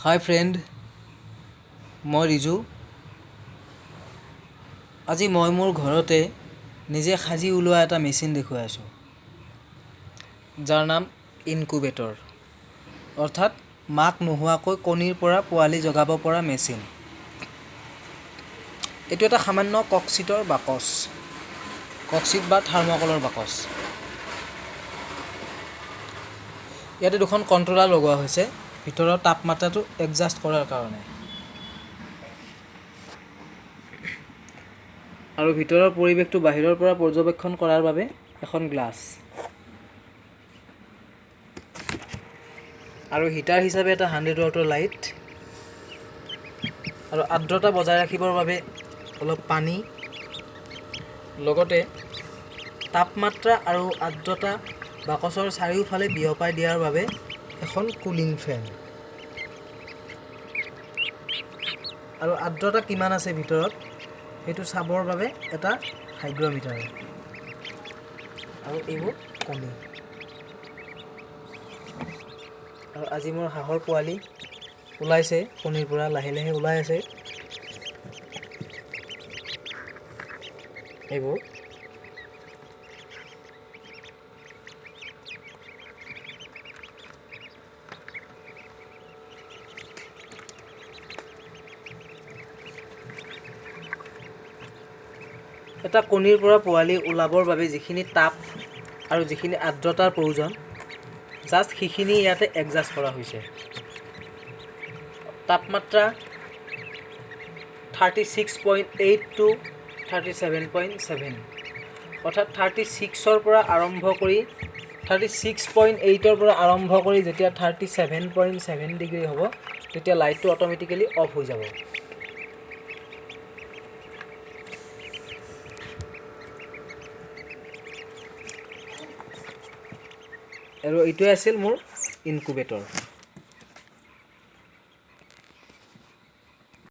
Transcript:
হাই friend, মই ৰিজু। আজি মই মোৰ ঘৰতে নিজে সাজি ওলোৱা এটা মেচিন দেখুৱাই আছোঁ, যাৰ নাম ইনকুবেটৰ, অৰ্থাৎ মাক নোহোৱাকৈ কণীৰ পৰা পোৱালি জগাব পৰা মেচিন। এইটো এটা সামান্য ককচিটৰ বাকচ, ককচিট বা থাৰ্মকলৰ বাকচ। ইয়াতে দুখন কণ্ট্ৰলাৰ লগোৱা হৈছে ভিতৰৰ তাপমাত্ৰাটো এডজাষ্ট কৰাৰ কাৰণে, আৰু ভিতৰৰ পৰিৱেশটো বাহিৰৰ পৰা পৰ্যবেক্ষণ কৰাৰ বাবে এখন গ্লাছ, আৰু হিটাৰ হিচাপে এটা 100 ৱাটৰ লাইট, আৰু আৰ্দ্ৰতা বজাই ৰাখিবৰ বাবে অলপ পানী, লগতে তাপমাত্ৰা আৰু আৰ্দ্ৰতা বাকচৰ চাৰিওফালে বিয়পাই দিয়াৰ বাবে এখন কুলিং ফেন, আৰু আৰ্দ্ৰতা কিমান আছে ভিতৰত সেইটো চাবৰ বাবে এটা হাইগ্ৰমিটাৰ, আৰু এইবোৰ কণী। আৰু আজি মোৰ হাঁহৰ পোৱালি ওলাইছে, কণীৰ পৰা লাহে লাহে ওলাই আছে। এইবোৰ এটা কণীৰ পৰা পোৱালি ওলাবৰ বাবে যিখিনি তাপ আৰু যিখিনি আৰ্দ্ৰতাৰ প্ৰয়োজন, জাষ্ট সেইখিনি ইয়াতে এডজাষ্ট কৰা হৈছে। তাপমাত্ৰা 36.8 to 37.7, অৰ্থাৎ 36ৰ পৰা আৰম্ভ কৰি 36.8ৰ পৰা আৰম্ভ কৰি যেতিয়া 37.7 ডিগ্ৰী হ'ব, তেতিয়া লাইটটো অট'মেটিকেলি অফ হৈ যাব। আৰু এইটোৱে আছিল মোৰ ইনকুবেটৰ।